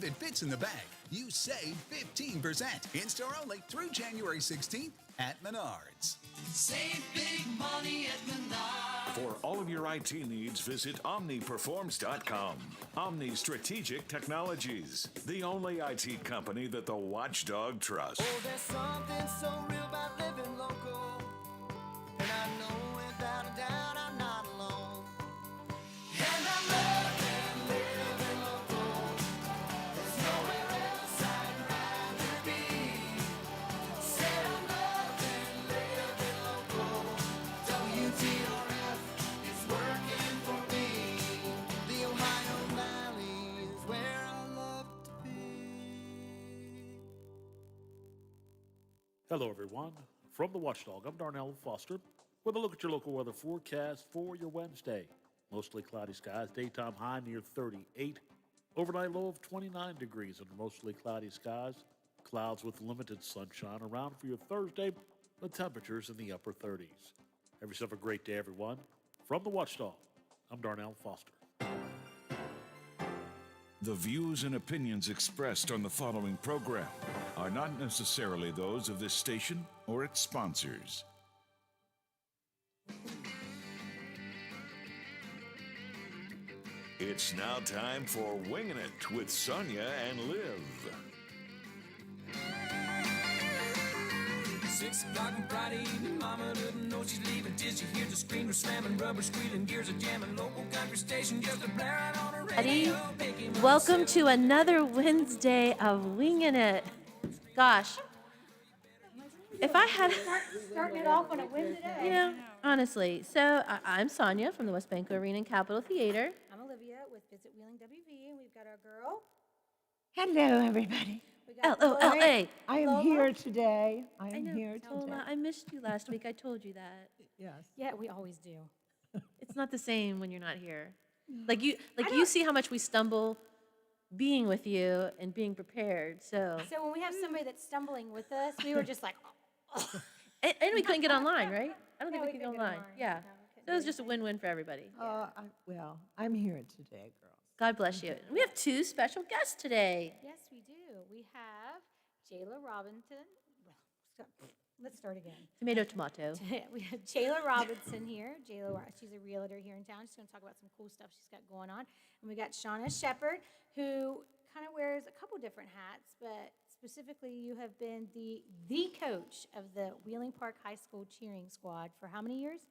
it fits in the bag, you save 15%. In-store only through January 16th at Menards. Save big money at Menards. For all of your IT needs, visit OmniPerforms.com. Omni Strategic Technologies, the only IT company that the watchdog trusts. Oh, there's something so real about living local, and I know without a doubt I'm not alone. And I'm loving living local. There's nowhere else I'd rather be. Say I'm loving living local. WTRF is working for me. The Ohio Valley is where I love to be. Hello, everyone. From the Watchdog, I'm Darnell Foster with a look at your local weather forecast for your Wednesday. Mostly cloudy skies, daytime high near 38, overnight low of 29 degrees under mostly cloudy skies. Clouds with limited sunshine around for your Thursday, the temperatures in the upper 30s. Have yourself a great day, everyone. From the Watchdog, I'm Darnell Foster. The views and opinions expressed on the following program are not necessarily those of this station or its sponsors. It's now time for Winging It with Sonia and Liv. 6 o'clock on Friday evening, mama didn't know she's leaving till she hears the screen slamming, rubber squealing, gears are jamming, local country station just a blaring on her radio. Welcome to another Wednesday of Winging It. Gosh, if I had, Starting it off on a Wednesday. honestly. So I'm Sonia from the West Banco Arena and Capitol Theater. I'm Olivia with Visit Wheeling WV, and we've got our girl. Hello, everybody. We got LOLA. I am Lola? here today. I I am know, here today. Lola, I missed you last week. I told you that. Yes. Yeah, we always do. It's not the same when you're not here. Like you see how much we stumble being with you and being prepared. So So when we have somebody that's stumbling with us, we were just like, oh. and we couldn't get online, right? I don't No, think we we could couldn't go get online. online. Yeah. No, we couldn't So it was do just a win-win for everybody. Well, I'm here today, girls. God bless you. We have two special guests today. Yes, we do. We have Jayla Robinson. Well, let's start again. Tomato. We have Jayla Robinson here. She's a realtor here in town. She's going to talk about some cool stuff she's got going on. And we got Shauna Shepard, who kind of wears a couple different hats, but specifically you have been the coach of the Wheeling Park High School cheering squad for how many years?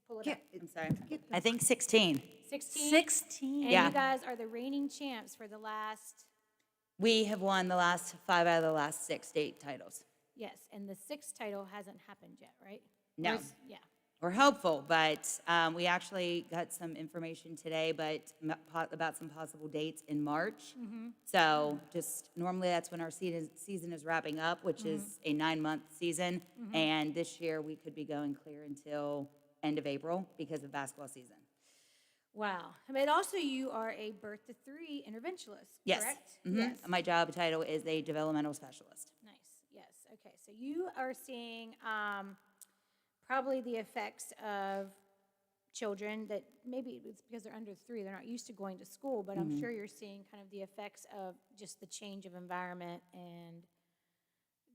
Pull it up. I'm sorry. I think 16. 16? 16. And Yeah. you guys are the reigning champs for the last, We have won the last 5 out of the last 6 state titles. yes, and the sixth title hasn't happened yet, right? No. Or is- Yeah. We're hopeful, but we actually got some information today, about some possible dates in March. So just normally that's when our season is wrapping up, which is a 9-month season. And this year we could be going clear until end of April because of basketball season. Wow. But also you are a birth to 3 interventionist, Yes. correct? Mhm. Yes. My job title is a developmental specialist. Nice. Yes. Okay. So you are seeing probably the effects of children that maybe it's because they're under 3, they're not used to going to school, but I'm sure you're seeing kind of the effects of just the change of environment and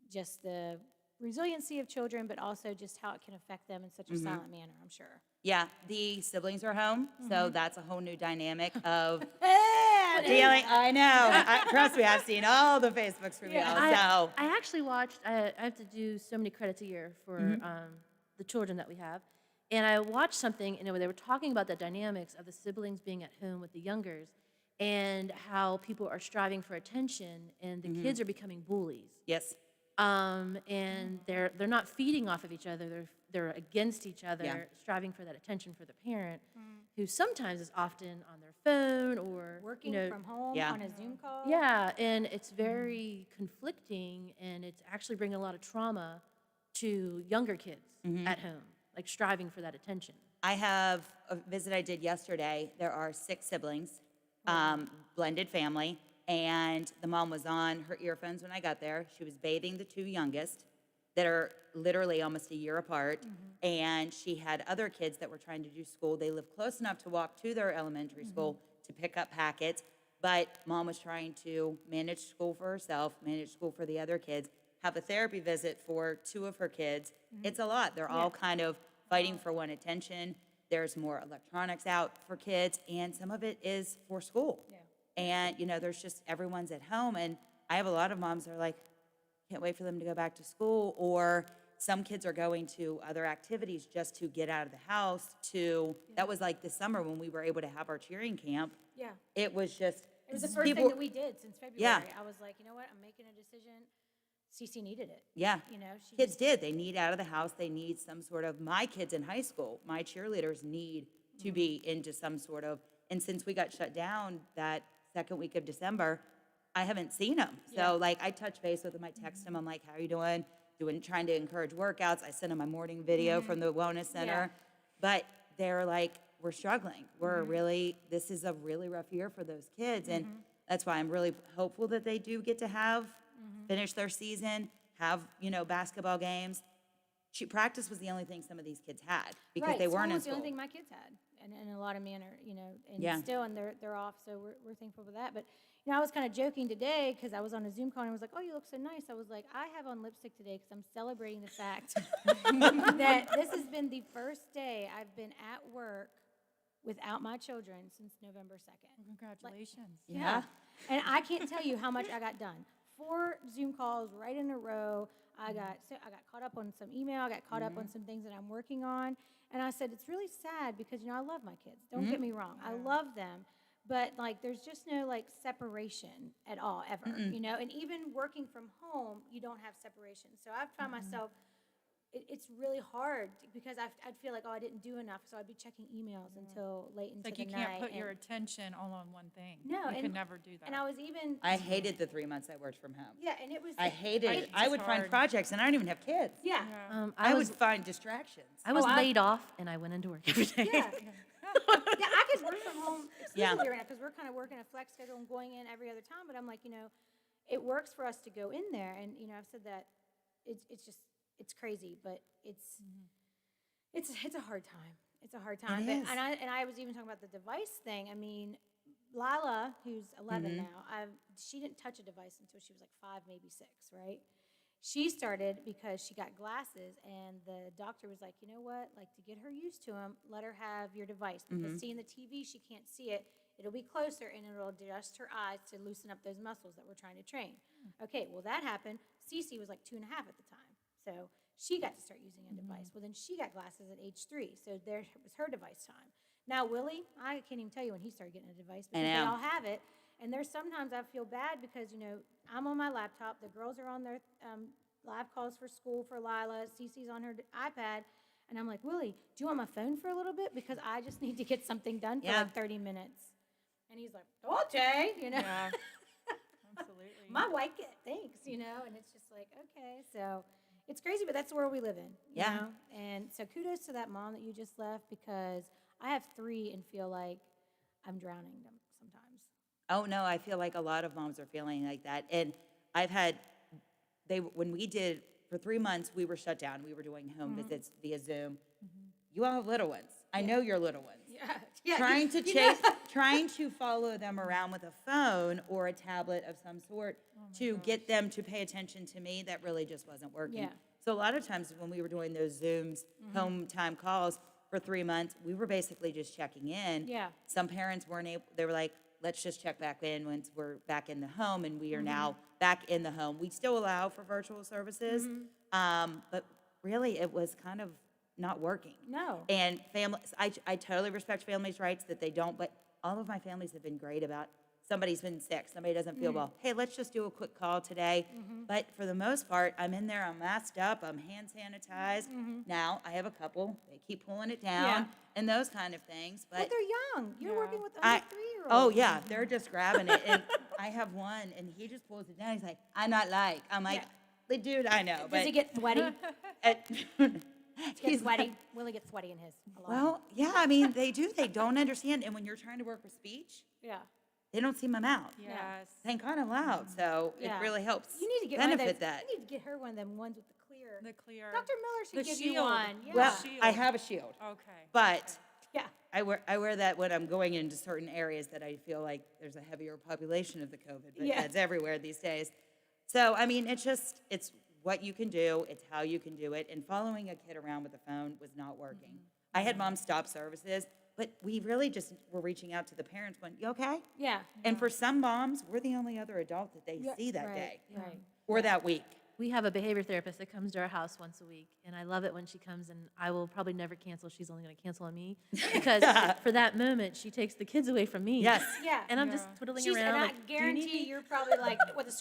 just the resiliency of children, but also just how it can affect them in such a silent manner, I'm sure. Yeah, the siblings are home, so that's a whole new dynamic of Yeah, dealing. I know. Trust me, I've seen all the Facebooks from y'all. So I actually watched, I have to do so many credits a year for the children that we have. And I watched something, and they were talking about the dynamics of the siblings being at home with the youngers and how people are striving for attention and the kids are becoming bullies. yes, And they're not feeding off of each other. They're against each other, Yeah. striving for that attention for the parent, who sometimes is often on their phone or working from home Yeah. on a Zoom call. Yeah, and it's very conflicting, and it's actually bringing a lot of trauma to younger kids at home, like striving for that attention. I have a visit I did yesterday. There are 6 siblings, blended family, and the mom was on her earphones when I got there. She was bathing the 2 youngest that are literally almost a year apart, and she had other kids that were trying to do school. They live close enough to walk to their elementary school to pick up packets, but mom was trying to manage school for herself, manage school for the other kids, have a therapy visit for 2 of her kids. It's a lot. They're all kind of fighting for one attention. There's more electronics out for kids, and some of it is for school. And, there's just, everyone's at home, and I have a lot of moms that are like, can't wait for them to go back to school, or some kids are going to other activities just to get out of the house that was like this summer when we were able to have our cheering camp. Yeah. It was just. It was the first thing that we did since February. Yeah. I was like, you know what? I'm making a decision. Cece needed it. Yeah. She Kids did. They need out of the house. They need some sort of, my kids in high school, my cheerleaders need to be into some sort of, and since we got shut down that second week of December, I haven't seen them. So like I touch base with them. I text them. I'm like, how are you doing? Trying to encourage workouts. I send them my morning video from the wellness center, but they're like, we're struggling. We're really, this is a really rough year for those kids. And that's why I'm really hopeful that they do get to finish their season, have, basketball games. Practice was the only thing some of these kids had because they weren't in was the school. only thing my kids had, and in a lot of manner, and still, and they're off, so we're thankful for that. But I was kind of joking today because I was on a Zoom call and I was like, "Oh, you look so nice." I was like, "I have on lipstick today because I'm celebrating the fact that this has been the first day I've been at work without my children since November 2nd." Congratulations. Yeah. And I can't tell you how much I got done. 4 Zoom calls right in a row. I got caught up on some email. I got caught up on some things that I'm working on. And I said, it's really sad because, I love my kids. Don't get me wrong. I love them. But, there's just no, separation at all, ever, And even working from home, you don't have separation. So I've found myself, it's really hard because I'd feel like, I didn't do enough. So I'd be checking emails until late into the night. It's like you can't put your attention all on one thing. No. You could never do that. And I was even. I hated the 3 months I worked from home. Yeah, and it was. I hated it. I would find hard. projects, and I don't even have kids. Yeah. I would find distractions. I was laid off, and I went into work every day. Yeah. Yeah, I could work from home Yeah. exclusively right now because we're kind of working a flex schedule and going in every other time. But I'm like, it works for us to go in there. And, I've said that it's crazy, but it's a hard time. It's a hard time. It is. And I was even talking about the device thing. I mean, Lila, who's 11 now, she didn't touch a device until she was like 5, maybe 6, right? She started because she got glasses, and the doctor was like, you know what? To get her used to them, let her have your device. Because seeing the TV, she can't see it. It'll be closer, and it'll adjust her eyes to loosen up those muscles that we're trying to train. Okay, well, that happened. Cece was like 2.5 at the time. So she got to start using a device. Well, then she got glasses at age 3. So there was her device time. Now, Willie, I can't even tell you when he started getting a device because they all have it. And there's sometimes I feel bad because, I'm on my laptop. The girls are on their live calls for school for Lila. Cece's on her iPad. And I'm like, Willie, do you want my phone for a little bit? Because I just need to get something done for 30 minutes. And he's like, okay, Yeah. Absolutely. My white kid, thanks, And it's just like, okay. So it's crazy, but that's the world we live in, you know? And so kudos to that mom that you just left because I have 3 and feel like I'm drowning them sometimes. Oh, no, I feel like a lot of moms are feeling like that. And when we did, for 3 months, we were shut down. We were doing home visits via Zoom. You all have little ones. I know your little ones. Yeah. Trying to follow them around with a phone or a tablet of some sort to get them to pay attention to me, that really just wasn't working. Yeah. So a lot of times when we were doing those Zooms, home time calls for 3 months, we were basically just checking in. Yeah. Some parents weren't able, they were like, let's just check back in once we're back in the home, and we are now back in the home. We still allow for virtual services, but really it was kind of not working. No. And families, I totally respect families' rights that they don't, but all of my families have been great about somebody's been sick, somebody doesn't feel well. Hey, let's just do a quick call today. But for the most part, I'm in there, I'm masked up, I'm hand sanitized. Now, I have a couple, they keep pulling it down and those kind of things. But they're young. You're working with under 3-year-olds. Oh, yeah, they're just grabbing it. And I have one, and he just pulls it down. He's like, I'm not like. I'm like, dude, I know. Does he get sweaty? He's sweaty. Willie gets sweaty in his. Well, yeah, I mean, they do. They don't understand. And when you're trying to work with speech, they don't see my mouth. Yes. Thank kind of loud, so it really helps. You need to get benefit one of those, that. You need to get her one of them ones with the clear. The clear. Dr. Miller should The give you shield. one. Yeah. Well, shield. I have a shield, Okay. but Yeah. I wear that when I'm going into certain areas that I feel like there's a heavier population of the COVID, but Yeah. that's everywhere these days. So, I mean, it's what you can do, it's how you can do it, and following a kid around with a phone was not working. I had moms stop services, but we really just were reaching out to the parents going, you okay? Yeah. And for some moms, we're the only other adult that they Yeah, see that right, day right. or that week. We have a behavior therapist that comes to our house once a week, and I love it when she comes, and I will probably never cancel. She's only going to cancel on me because for that moment, she takes the kids away from me. Yes. Yeah. And I'm just twiddling And around. I like, "Do you need guarantee me?" you're probably like with a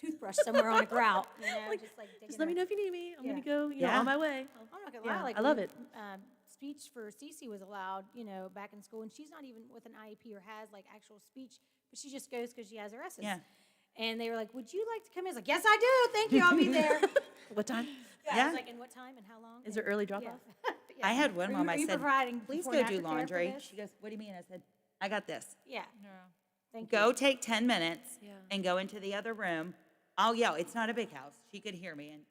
toothbrush somewhere on a grout, just like digging Just let me her- know if you need me. I'm Yeah. going to go, Yeah. on my way. I'm not gonna Yeah, lie, like I love when, it. Speech for Cece was allowed, back in school, and she's not even with an IEP or has like actual speech, but she just goes because she has her S's. Yeah. And they were like, "Would you like to come in?" I was like, "Yes, I do. Thank you. I'll be there." What time? I Yeah. was like, "And what time and how long?" Is there early drop-off? Yeah. I had one Are mom, you- I are you said, providing please before go and do after care for laundry. this? She goes, what do you mean? I said, I got this. Yeah. Yeah. Thank Go you. take 10 minutes Yeah. and go into the other room. I'll yell. It's not a big house. She could hear me. And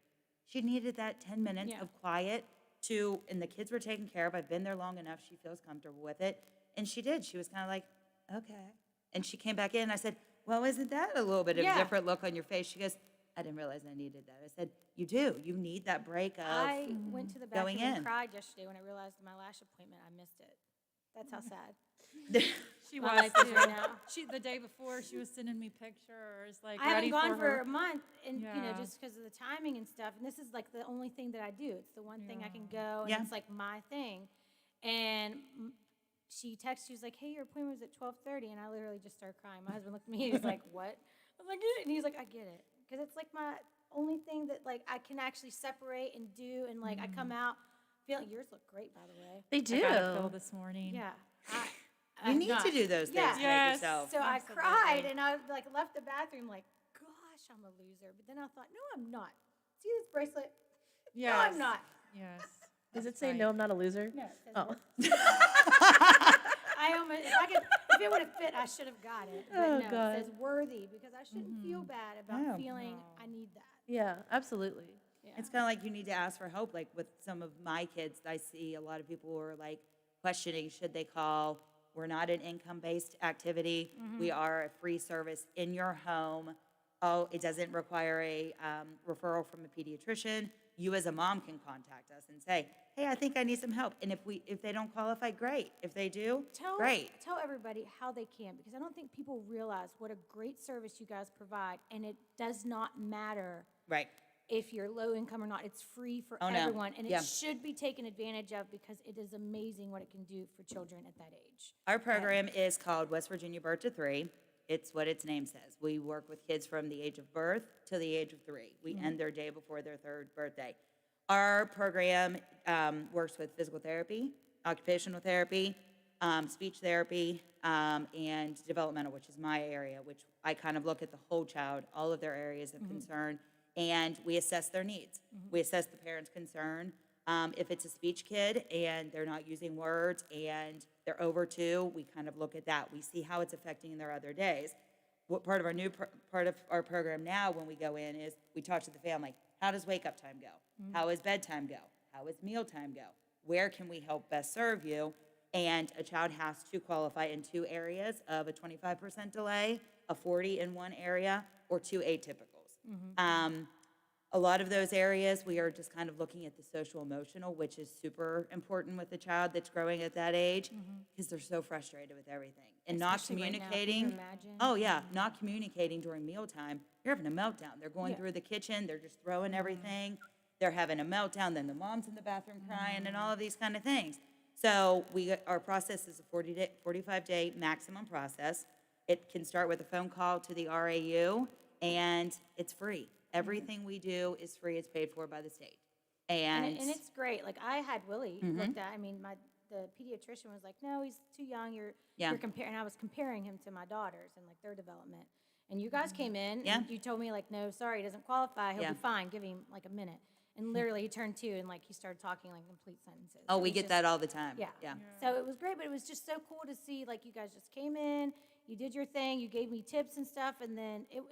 she needed that 10 minutes Yeah. of quiet and the kids were taken care of. I've been there long enough. She feels comfortable with it. And she did. She was kind of like, okay. And she came back in and I said, well, isn't that a little bit of Yeah. a different look on your face? She goes, I didn't realize I needed that. I said, you do. You need that break of I went to the going bathroom and in. cried yesterday when I realized my lash appointment, I missed it. That's how sad She my was life is too. right now. The day before, she was sending me pictures, like, I haven't ready gone for for her. a month, and Yeah. just because of the timing and stuff. And this is like the only thing that I do. It's the one thing I can go, and Yeah. it's like my thing. And she texted. She was like, "Hey, your appointment was at 12:30," and I literally just started crying. My husband looked at me. He was like, "What?" I was like, and he's like, "I get it," because it's like my only thing that like I can actually separate and do, and like I come out feeling. Yours look great, by the way. They I do. got a pill this morning. Yeah. You need to do those things Yeah. to make Yes. yourself. So I Absolutely. cried and I like left the bathroom like, gosh, I'm a loser. But then I thought, no, I'm not. See this bracelet? Yes. No, I'm not. Yes. Does it That's say, right. no, I'm not a loser? No, it says Oh. I almost, if it would have fit, I should have got it. But Oh, no, God. it says worthy because I shouldn't feel bad about No. feeling No. I need that. Yeah, absolutely. Yeah. It's kind of like you need to ask for help. Like with some of my kids, I see a lot of people who are like questioning, should they call? We're not an income-based activity. We are a free service in your home. Oh, it doesn't require a referral from a pediatrician. You as a mom can contact us and say, hey, I think I need some help. And if they don't qualify, great. If they do, great. Tell everybody how they can because I don't think people realize what a great service you guys provide, and it does not matter Right. if you're low income or not. It's free for Oh, no. everyone, and Yeah. it should be taken advantage of because it is amazing what it can do for children at that age. Our program is called West Virginia Birth to 3. It's what its name says. We work with kids from the age of birth to the age of 3. We end their day before their 3rd birthday. Our program works with physical therapy, occupational therapy, speech therapy, and developmental, which is my area, which I kind of look at the whole child, all of their areas of concern, and we assess their needs. We assess the parent's concern. If it's a speech kid and they're not using words and they're over 2, we kind of look at that. We see how it's affecting their other days. What part of our new part of our program now when we go in is we talk to the family. How does wake up time go? How does bedtime go? How does mealtime go? Where can we help best serve you? And a child has to qualify in 2 areas of a 25% delay, a 40 in one area, or 2 atypicals. A lot of those areas, we are just kind of looking at the social emotional, which is super important with a child that's growing at that age because they're so frustrated with everything. And not Especially right now, can you communicating. imagine? Oh, yeah, not communicating during mealtime. You're having a meltdown. They're going Yeah. through the kitchen, they're just throwing everything. They're having a meltdown, then the mom's in the bathroom crying and all of these kind of things. So our process is a 45-day maximum process. It can start with a phone call to the RAU, and it's free. Everything we do is free. It's paid for by the state. And it's great. Like I had Willie looked at. I mean, the pediatrician was like, "No, he's too young. You're comparing." I was comparing him to my daughters and like their development. And you guys came in Yeah. and you told me like, "No, sorry, he doesn't qualify. He'll Yeah. be fine. Give him like a minute." And literally, he turned 2 and like he started talking like complete sentences. oh, It we was get just- that all the time. Yeah. Yeah. So it was great, but it was just so cool to see like you guys just came in, you did your thing, you gave me tips and stuff, and then it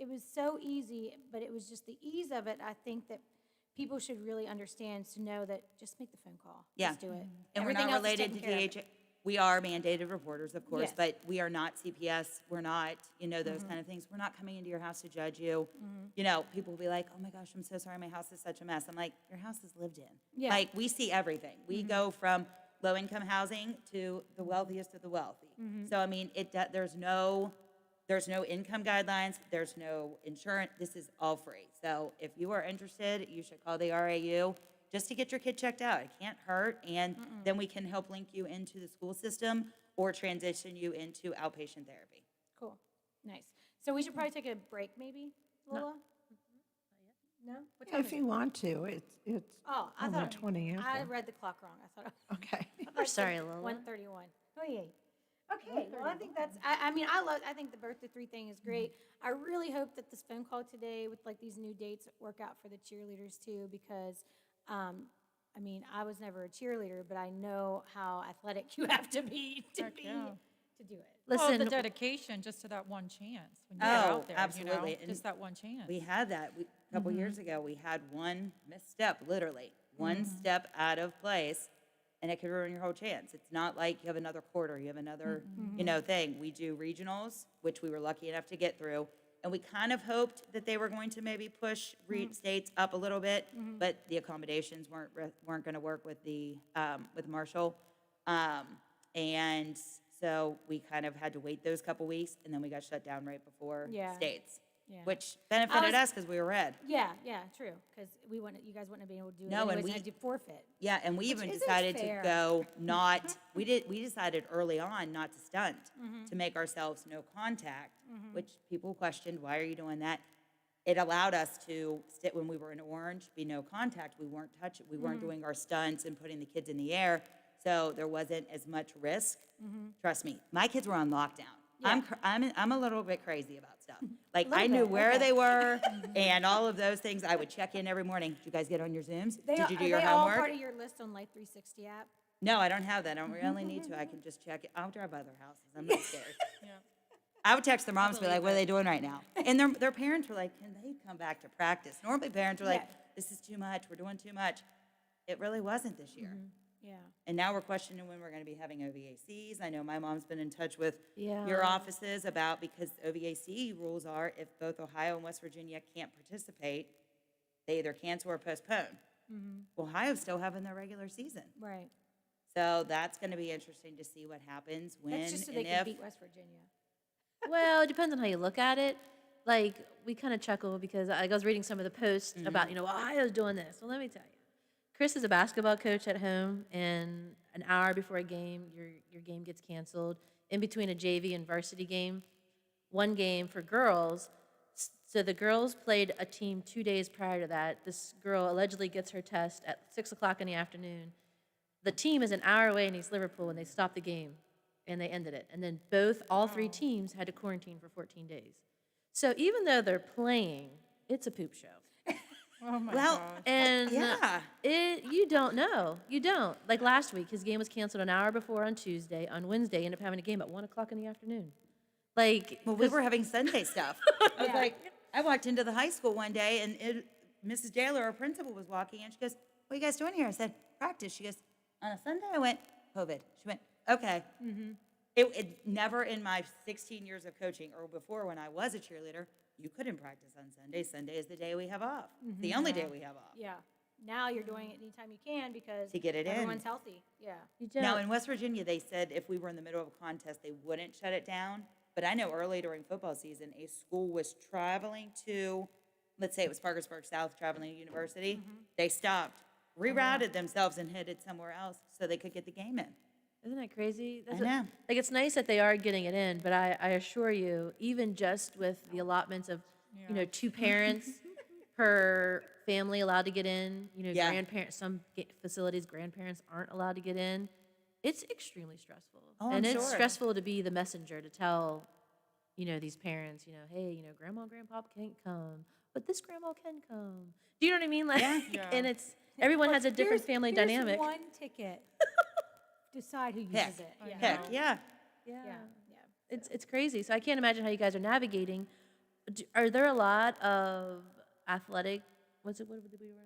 was so easy, but it was just the ease of it. I think that people should really understand to know that just make the phone call. Yeah. Just do it. And we're Everything not else is related to taken care of. DH. We are mandated reporters, of course, Yes. but we are not CPS. We're not, Mm-hmm. those kind of things. We're not coming into your house to judge you. People will be like, oh my gosh, I'm so sorry, my house is such a mess. I'm like, your house is lived in. Yeah. Like, we see everything. We go from low-income housing to the wealthiest of the wealthy. So, I mean, there's no income guidelines, there's no insurance, this is all free. So if you are interested, you should call the RAU just to get your kid checked out. It can't hurt, and then we can help link you into the school system or transition you into outpatient therapy. Cool. Nice. So we should probably take a break, maybe, Lola? No? What time If is you it? want to, it's Oh, I only thought 20 I after. read the clock wrong. I thought Okay. We're sorry, Lola. 1:31. Oh, yeah. Okay, well, I think that's, I think the birth to 3 thing is great. I really hope that this phone call today with like these new dates work out for the cheerleaders too, because, I was never a cheerleader, but I know how athletic you have to be to Heck yeah. to do it. Well, Listen, the dedication just to that one chance when you get Oh, out there, absolutely. And just that one chance. We had that a couple years ago. We had one misstep, literally, one step out of place, and it could ruin your whole chance. It's not like you have another quarter, you have another, thing. We do regionals, which we were lucky enough to get through, and we kind of hoped that they were going to maybe push states up a little bit, but the accommodations weren't going to work with with Marshall, and so we kind of had to wait those couple weeks, and then we got shut down right before Yeah. states, Yeah. which benefited us because we were red. Yeah, true, because you guys wouldn't have been able to do it No, and anyways, we- had to forfeit. Yeah, and we even isn't decided fair. to go we decided early on not to stunt, to make ourselves no contact, which people questioned, why are you doing that? It allowed us to sit when we were in orange, be no contact. We weren't doing our stunts and putting the kids in the air, so there wasn't as much risk. Trust me, my kids were on lockdown. I'm a little bit crazy about stuff. Like, I knew where they were and all of those things. I would check in every morning. Did you guys get on your Zooms? Did you do your Are they all homework? part of your list on Life 360 app? No, I don't have that. I don't really need to. I can just check it. I'll drive by their houses. I'm not scared. Yeah. I would text their moms and be like, what are they doing right now? And their parents were like, can they come back to practice? Normally parents were like, this is too much. We're doing too much. It really wasn't this year. Yeah. And now we're questioning when we're going to be having OVACs. I know my mom's been in touch with Yeah. your offices because OVAC rules are if both Ohio and West Virginia can't participate, they either cancel or postpone. Ohio's still having their regular season. Right. So that's going to be interesting to see what happens when That's just so they and can if. beat West Virginia. Well, it depends on how you look at it. Like, we kind of chuckle because I was reading some of the posts about, Ohio's doing this. Well, let me tell you. Chris is a basketball coach at home, and an hour before a game, your game gets canceled. In between a JV and varsity game, one game for girls. So the girls played a team 2 days prior to that. This girl allegedly gets her test at 6 o'clock in the afternoon. The team is an hour away in East Liverpool, and they stopped the game, and they ended it. And then all three teams had to quarantine for 14 days. So even though they're playing, it's a poop show. Oh my Well, gosh. And yeah. you don't know. You don't. Like last week, his game was canceled an hour before on Tuesday. On Wednesday, he ended up having a game at 1 o'clock in the afternoon. Like, Well, we were having Sunday stuff. I was like, I walked into the high school one day, and Mrs. Jailer, our principal, was walking, and she goes, what are you guys doing here? I said, practice. She goes, on a Sunday? I went, COVID. She went, okay. It never in my 16 years of coaching or before when I was a cheerleader, you couldn't practice on Sunday. Sunday is the day we have off. The only day we have off. Yeah. Now you're doing it anytime you can because To get it in. everyone's healthy. Yeah. you don't. Now, in West Virginia, they said if we were in the middle of a contest, they wouldn't shut it down. But I know early during football season, a school was traveling to, let's say it was Parkersburg South, traveling to university. They stopped, rerouted themselves, and headed somewhere else so they could get the game in. Isn't that crazy? I know. Like, it's nice that they are getting it in, but I assure you, even just with the allotments of, 2 parents per family allowed to get in, Yeah. grandparents, some facilities, grandparents aren't allowed to get in, it's extremely stressful. Oh, and I'm it's sure. stressful to be the messenger to tell, these parents, hey, grandma and grandpa can't come, but this grandma can come. Do you know what I mean? Like, Yeah. and everyone has a different Here's- family here's dynamic. one ticket. Decide who uses Heck. it. I Yeah. know. Heck, yeah. Yeah. Yeah. It's crazy. So I can't imagine how you guys are navigating. Are there a lot of athletic? What would we use?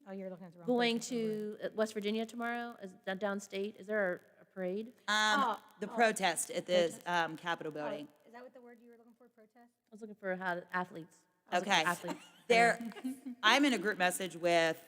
Oh, you're looking at the wrong going person. to West Virginia tomorrow, is that downstate? Is there a parade? The protest at the Capitol Oh, building. is that what the word you were looking for, protest? I was looking for athletes. I was looking Okay. for athletes. There, I'm in a group message with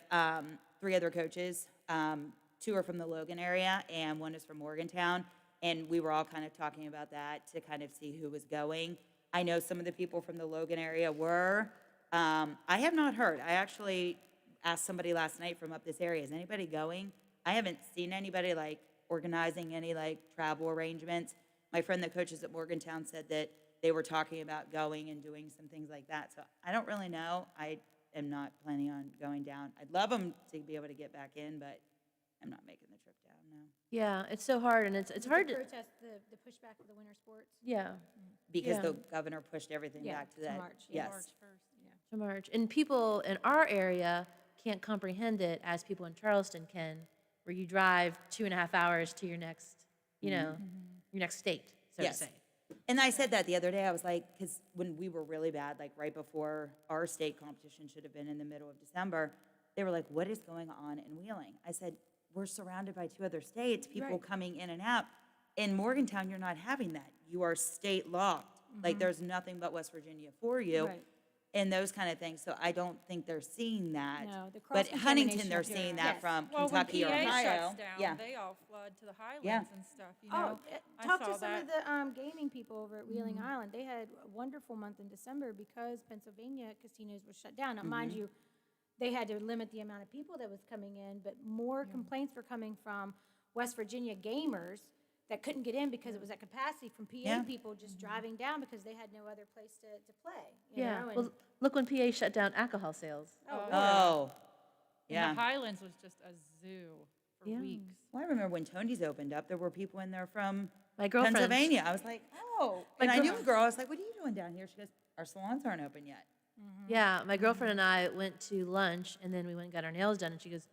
3 other coaches. 2 are from the Logan area, and 1 is from Morgantown. And we were all kind of talking about that to kind of see who was going. I know some of the people from the Logan area were. I have not heard. I actually asked somebody last night from up this area, is anybody going? I haven't seen anybody like organizing any like travel arrangements. My friend that coaches at Morgantown said that they were talking about going and doing some things like that. So I don't really know. I am not planning on going down. I'd love them to be able to get back in, but I'm not making the trip down, no. Yeah, it's so hard, and it's hard to, Protest the pushback of the winter sports. yeah, Because Yeah. the governor pushed everything Yeah, back to to that. March, yeah. Yes. March 1st. to March. And people in our area can't comprehend it as people in Charleston can, where you drive 2.5 hours to your next, your next state, so Yes. to say. And I said that the other day, I was like, because when we were really bad, like right before our state competition should have been in the middle of December, they were like, what is going on in Wheeling? I said, we're surrounded by 2 other states, people Right. coming in and out. In Morgantown, you're not having that. You are state locked. Like there's nothing but West Virginia for you. Right. And those kind of things. So I don't think they're seeing that. No, the But Huntington, cross-contamination they're up there. seeing that Yes. from Well, Kentucky or when PA Ohio. shuts down, Yeah. they all flood to the highlands Yeah. and stuff, Oh, I talk saw to some that. of the gaming people over at Wheeling Island. They had a wonderful month in December because Pennsylvania casinos were shut down. Now, mind you, they had to limit the amount of people that was coming in, but more complaints were coming from West Virginia gamers that couldn't get in because it was at capacity from PA Yeah. people just driving down because they had no other place to play. Yeah, know, well, and- look when PA shut down alcohol sales. Oh, And yeah. the highlands was just a zoo for Yeah. weeks. Well, I remember when Tony's opened up, there were people in there from My girlfriend. Pennsylvania. I was like, oh. My And I knew girl- a girl. I was like, what are you doing down here? She goes, our salons aren't open yet. Yeah, my girlfriend and I went to lunch, and then we went and got our nails done, and she goes,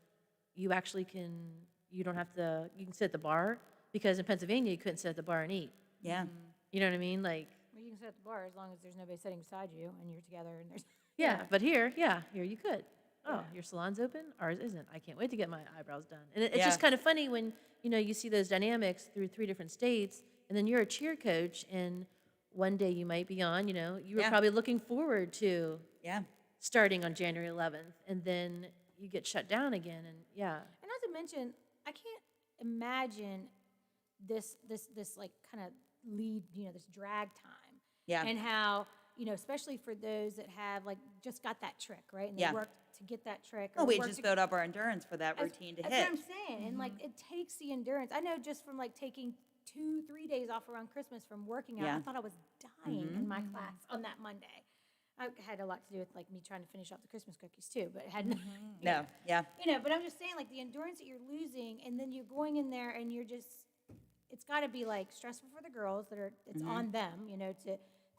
you actually can, you don't have to, you can sit at the bar, because in Pennsylvania, you couldn't sit at the bar and eat. Yeah. You know what I mean? Like, Well, you can sit at the bar as long as there's nobody sitting beside you and you're together and there's. yeah, but here you could. Oh, your salon's open? Ours isn't. I can't wait to get my eyebrows done. And it's just Yeah. kind of funny when, you see those dynamics through 3 different states, and then you're a cheer coach, and one day you might be on, you were Yeah. probably looking forward to Yeah. starting on January 11th, and then you get shut down again, and yeah. And not to mention, I can't imagine this like kind of lead, this drag time. Yeah. And how, especially for those that have like just got that trick, right? And they Yeah. worked to get that trick. Oh, we worked just to- built up our endurance for that That's- routine to that's hit. what I'm saying. And like it takes the endurance. I know just from like taking 2-3 days off around Christmas from working out, Yeah. I thought I was dying in my class on that Monday. I had a lot to do with like me trying to finish off the Christmas cookies too, but it had No, yeah. but I'm just saying, like, the endurance that you're losing, and then you're going in there and you're just, it's got to be, like, stressful for the girls it's on them,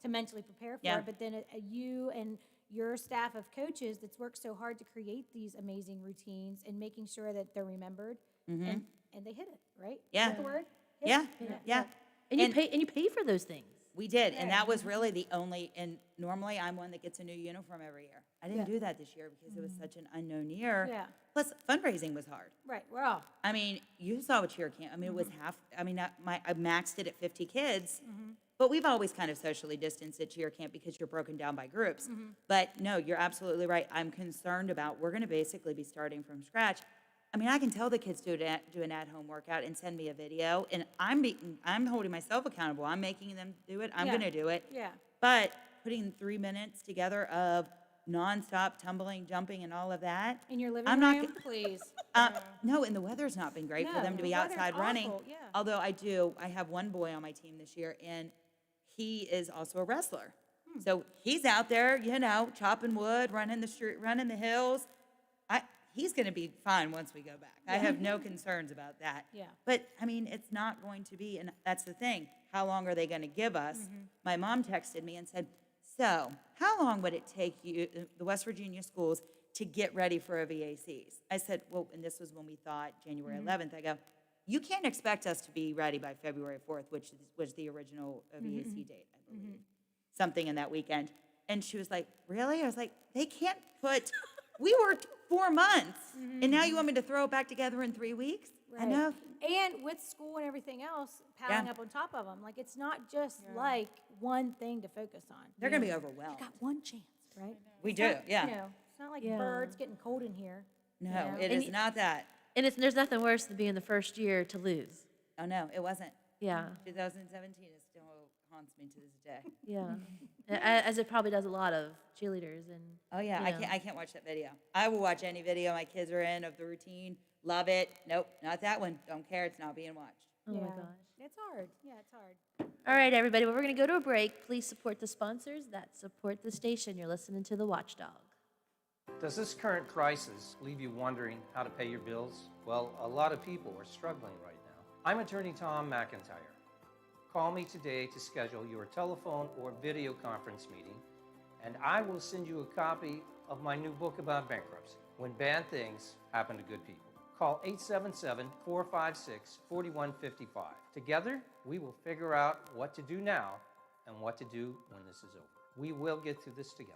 to mentally prepare for Yeah. it. But then you and your staff of coaches that's worked so hard to create these amazing routines and making sure that they're remembered and they hit it, right? Is Yeah. that the word? Hit Yeah, it? yeah. And you pay for those things. We did, and that was really the only, and normally I'm one that gets a new uniform every year. I didn't do that this year because it was such an unknown year. Yeah. Plus, fundraising was hard. Right, we're all. I mean, you saw what cheer camp, I mean, it was half, I mean, I maxed it at 50 kids, but we've always kind of socially distanced at cheer camp because you're broken down by groups. But no, you're absolutely right. I'm concerned about, we're gonna basically be starting from scratch. I mean, I can tell the kids do an at-home workout and send me a video, and I'm holding myself accountable. I'm making them do it. I'm Yeah. gonna do it. Yeah. But putting 3 minutes together of nonstop tumbling, jumping, and all of that. In your living I'm not room, g- please. No, and the weather's not been great for No, them to be the weather's outside running. awful, yeah. Although I have one boy on my team this year, and he is also a wrestler. So he's out there, chopping wood, running the street, running the hills. He's going to be fine once we go back. I have no concerns about that. Yeah. But I mean, it's not going to be, and that's the thing. How long are they going to give us? My mom texted me and said, "So, how long would it take you, the West Virginia schools, to get ready for a VACs?" I said, "Well," and this was when we thought January 11th. I go, "You can't expect us to be ready by February 4th, which was the original VAC date, I believe, something in that weekend." And she was like, "Really?" I was like, "They can't put We worked 4 months, and now you want me to throw it back together in 3 weeks? Right. Enough. And with school and everything else, piling Yeah. up on top of them. Like, it's not just like one thing to focus on. They're going to be overwhelmed. You got one chance, right? We It's do, not, yeah. You know, it's not like Yeah. birds getting cold in here. No, you know? it And is not that. And there's nothing worse than being the first year to lose. Oh, no, it wasn't. Yeah, 2017 is still haunts me to this day. yeah. As it probably does a lot of cheerleaders and. Oh, yeah, you know. I can't watch that video. I will watch any video my kids are in of the routine. Love it. Nope, not that one. Don't care. It's not being watched. Oh my Yeah. gosh. It's hard. Yeah, it's hard. All right, everybody. Well, we're going to go to a break. Please support the sponsors that support the station. You're listening to The Watchdog. Does this current crisis leave you wondering how to pay your bills? Well, a lot of people are struggling right now. I'm attorney Tom McIntyre. Call me today to schedule your telephone or video conference meeting, and I will send you a copy of my new book about bankruptcy, When Bad Things Happen to Good People. Call 877-456-4155. Together, we will figure out what to do now and what to do when this is over. We will get through this together.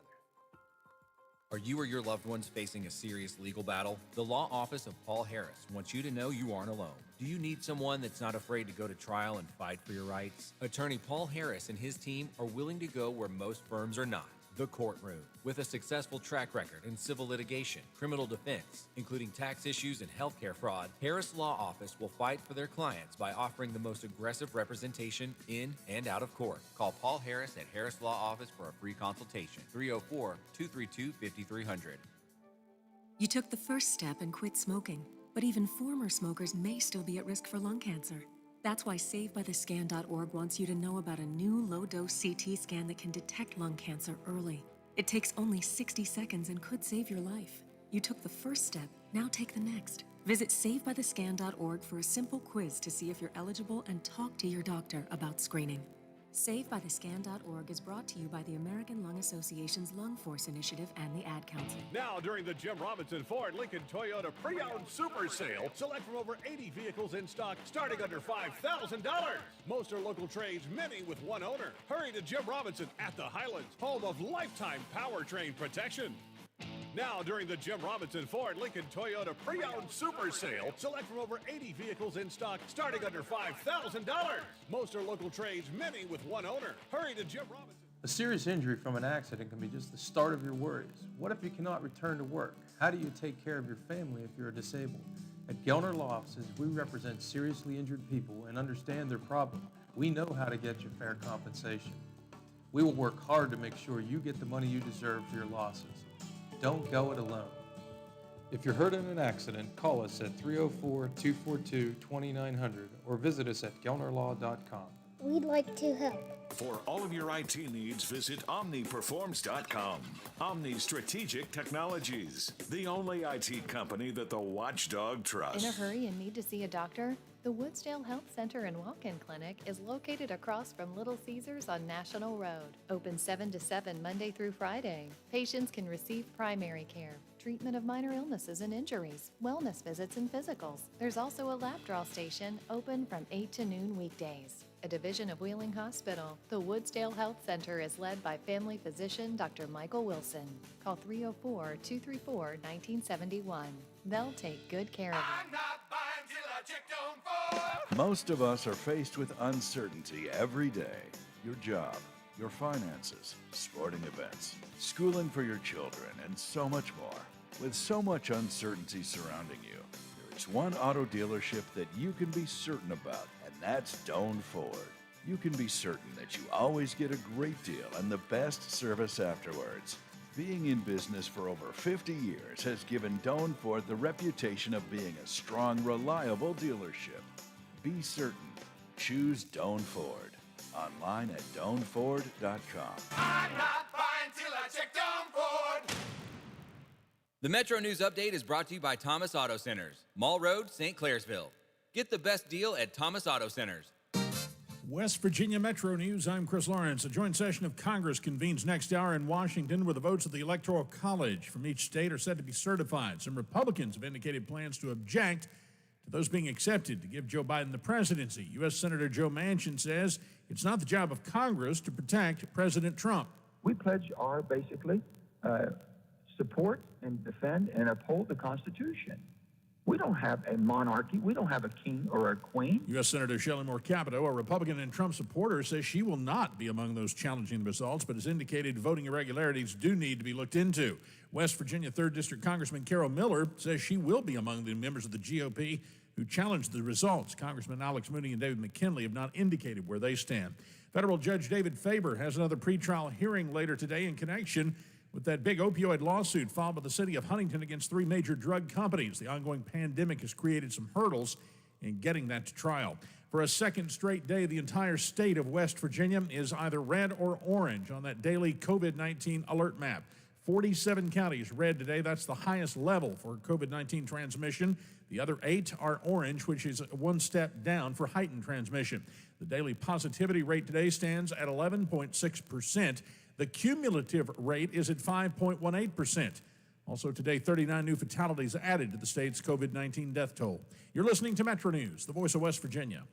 Are you or your loved ones facing a serious legal battle? The law office of Paul Harris wants you to know you aren't alone. Do you need someone that's not afraid to go to trial and fight for your rights? Attorney Paul Harris and his team are willing to go where most firms are not. The courtroom. With a successful track record in civil litigation, criminal defense, including tax issues and healthcare fraud, Harris Law Office will fight for their clients by offering the most aggressive representation in and out of court. Call Paul Harris at Harris Law Office for a free consultation. 304-232-5300. You took the first step and quit smoking, but even former smokers may still be at risk for lung cancer. That's why SaveByTheScan.org wants you to know about a new low-dose CT scan that can detect lung cancer early. It takes only 60 seconds and could save your life. You took the first step, now take the next. Visit SaveByTheScan.org for a simple quiz to see if you're eligible and talk to your doctor about screening. SaveByTheScan.org is brought to you by the American Lung Association's Lung Force Initiative and the Ad Council. Now, during the Jim Robinson Ford Lincoln Toyota Pre-Owned Super Sale, select from over 80 vehicles in stock starting under $5,000. Most are local trades, many with one owner. Hurry to Jim Robinson at the Highlands, home of lifetime powertrain protection. Now, during the Jim Robinson Ford Lincoln Toyota Pre-Owned Super Sale, select from over 80 vehicles in stock starting under $5,000. Most are local trades, many with one owner. Hurry to Jim Robinson. A serious injury from an accident can be just the start of your worries. What if you cannot return to work? How do you take care of your family if you're disabled? At Gelner Law Offices, we represent seriously injured people and understand their problem. We know how to get you fair compensation. We will work hard to make sure you get the money you deserve for your losses. Don't go it alone. If you're hurt in an accident, call us at 304-242-2900 or visit us at gelnerlaw.com. We'd like to help. For all of your IT needs, visit OmniPerforms.com. Omni Strategic Technologies, the only IT company that the Watchdog trusts. In a hurry and need to see a doctor? The Woodsdale Health Center and Walk-In Clinic is located across from Little Caesars on National Road. Open 7 to 7 Monday through Friday. Patients can receive primary care, treatment of minor illnesses and injuries, wellness visits and physicals. There's also a lap draw station open from 8 to noon weekdays. A division of Wheeling Hospital, the Woodsdale Health Center is led by family physician Dr. Michael Wilson. Call 304-234-1971. They'll take good care of you. Most of us are faced with uncertainty every day. Your job, your finances, sporting events, schooling for your children, and so much more. With so much uncertainty surrounding you, there is one auto dealership that you can be certain about, and that's Doan Ford. You can be certain that you always get a great deal and the best service afterwards. Being in business for over 50 years has given Doan Ford the reputation of being a strong, reliable dealership. Be certain. Choose Doan Ford. Online at doanford.com. I'm not buying till I check Doan Ford. The Metro News Update is brought to you by Thomas Auto Centers, Mall Road, St. Clairsville. Get the best deal at Thomas Auto Centers. West Virginia Metro News, I'm Chris Lawrence. A joint session of Congress convenes next hour in Washington where the votes of the Electoral College from each state are said to be certified. Some Republicans have indicated plans to object to those being accepted to give Joe Biden the presidency. U.S. Senator Joe Manchin says it's not the job of Congress to protect President Trump. We pledge our basically support and defend and uphold the Constitution. We don't have a monarchy. We don't have a king or a queen. U.S. Senator Shelley Moore Capito, a Republican and Trump supporter, says she will not be among those challenging the results, but has indicated voting irregularities do need to be looked into. West Virginia 3rd District Congressman Carol Miller says she will be among the members of the GOP who challenged the results. Congressman Alex Mooney and David McKinley have not indicated where they stand. Federal Judge David Faber has another pretrial hearing later today in connection with that big opioid lawsuit filed by the city of Huntington against 3 major drug companies. The ongoing pandemic has created some hurdles in getting that to trial. For a second straight day, the entire state of West Virginia is either red or orange on that daily COVID-19 alert map. 47 counties red today. That's the highest level for COVID-19 transmission. The other 8 are orange, which is one step down for heightened transmission. The daily positivity rate today stands at 11.6%. The cumulative rate is at 5.18%. Also today, 39 new fatalities added to the state's COVID-19 death toll. You're listening to Metro News, the voice of West Virginia.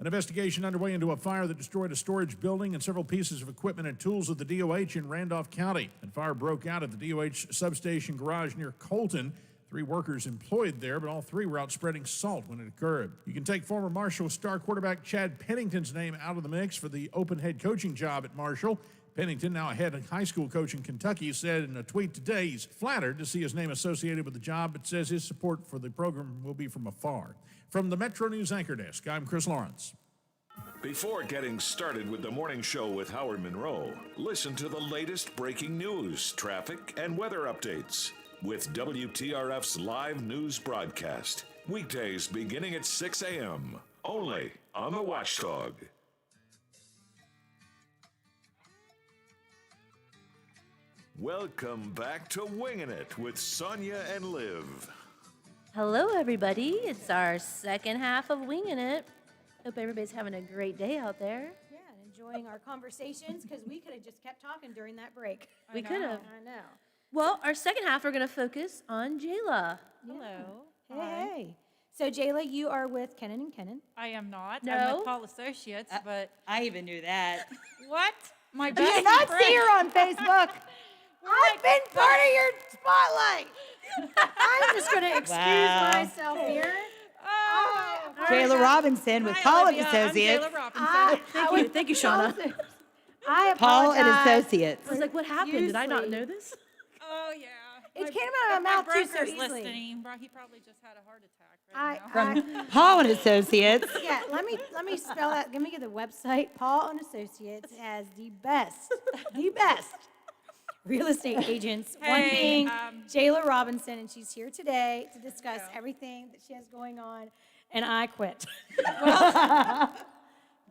An investigation underway into a fire that destroyed a storage building and several pieces of equipment and tools of the DOH in Randolph County. And fire broke out at the DOH substation garage near Colton. 3 workers employed there, but all 3 were out spreading salt when it occurred. You can take former Marshall star quarterback Chad Pennington's name out of the mix for the open head coaching job at Marshall. Pennington, now a head high school coach in Kentucky, said in a tweet today he's flattered to see his name associated with the job, but says his support for the program will be from afar. From the Metro News Anchor Desk, I'm Chris Lawrence. Before getting started with the morning show with Howard Monroe, listen to the latest breaking news, traffic, and weather updates with WTRF's live news broadcast. Weekdays beginning at 6 a.m. only on the Watchdog. Welcome back to Winging It with Sonia and Liv. Hello, everybody. It's our second half of Winging It. Hope everybody's having a great day out there. Yeah, and enjoying our conversations because we could have just kept talking during that break. We could have. I know. Well, our second half, we're going to focus on Jayla. Hello. Hey. So, Jayla, you are with Kennan and Kennan. I am not. No? I'm with Paul Associates, but I even knew that. what? My You best did not friend. see her on Facebook. I've been part of your spotlight. I'm just going to excuse Wow. myself here. Oh, Jayla Robinson with Paul and Associates. I'm Jayla Robinson. Thank you, Shauna. I Paul and apologize. Associates. I was like, what happened? Did I not Profusely. know this? Oh, yeah. It came out of my mouth too so broker's easily. listening. He probably just had a heart attack right I, now. From Paul and Associates. yeah, let me spell that. Let me get the website. Paul and Associates has the best real estate agents. One Hey, being Jayla Robinson, and she's here today to discuss everything that she has going on. And I quit.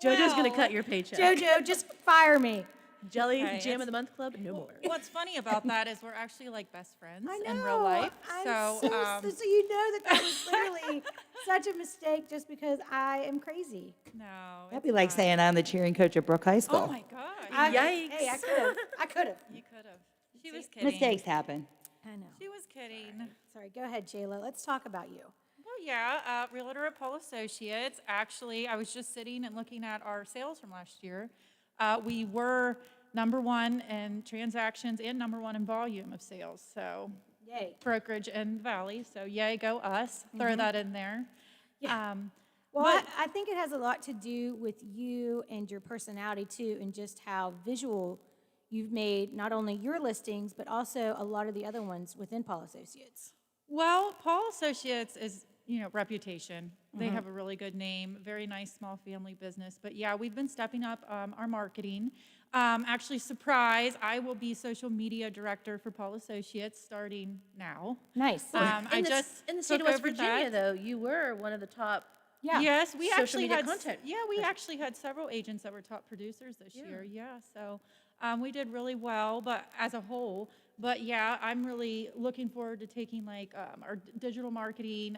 JoJo's going to cut your paycheck. JoJo, just fire me. Jelly Okay, Jam it's- of the Month Club? No more. What's funny about that is we're actually like best friends I know. in real life. I'm So, so you know that was literally such a mistake just because I am crazy. no. That'd be like saying I'm the cheering coach at Brook High School. Oh my gosh. Yikes. Hey, I could have. I could have. You could have. She was kidding. Mistakes happen. I know. She was kidding. Sorry, go ahead, Jayla. Let's talk about you. Well, yeah, realtor at Paul Associates. Actually, I was just sitting and looking at our sales from last year. We were #1 in transactions and #1 in volume of sales. So, Yay. brokerage in the Valley. So, yay, go us. Throw that in there. Yeah. Well, I think it has a lot to do with you and your personality too, and just how visual you've made not only your listings, but also a lot of the other ones within Paul Associates. Well, Paul Associates is, reputation. They have a really good name, very nice small family business. But yeah, we've been stepping up our marketing. Actually, surprise, I will be social media director for Paul Associates starting now. Nice. I just in the state of took West over Virginia, that. though, you were one of the top. Yeah. Yes, we Social actually media had content. we actually had several agents that were top producers this year. Yeah, so we did really well, but as a whole. But yeah, I'm really looking forward to taking like our digital marketing,